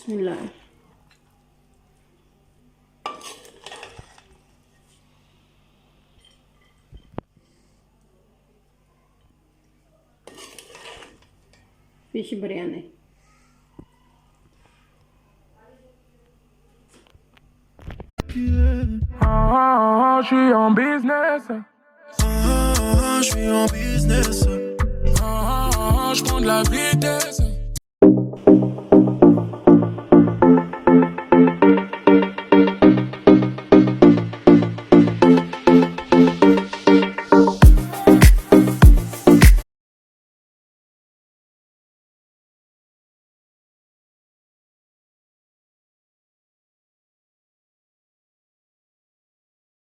Bismillah. Fish biryani. Je suis en business. Je suis en business. Je prends de la vitesse.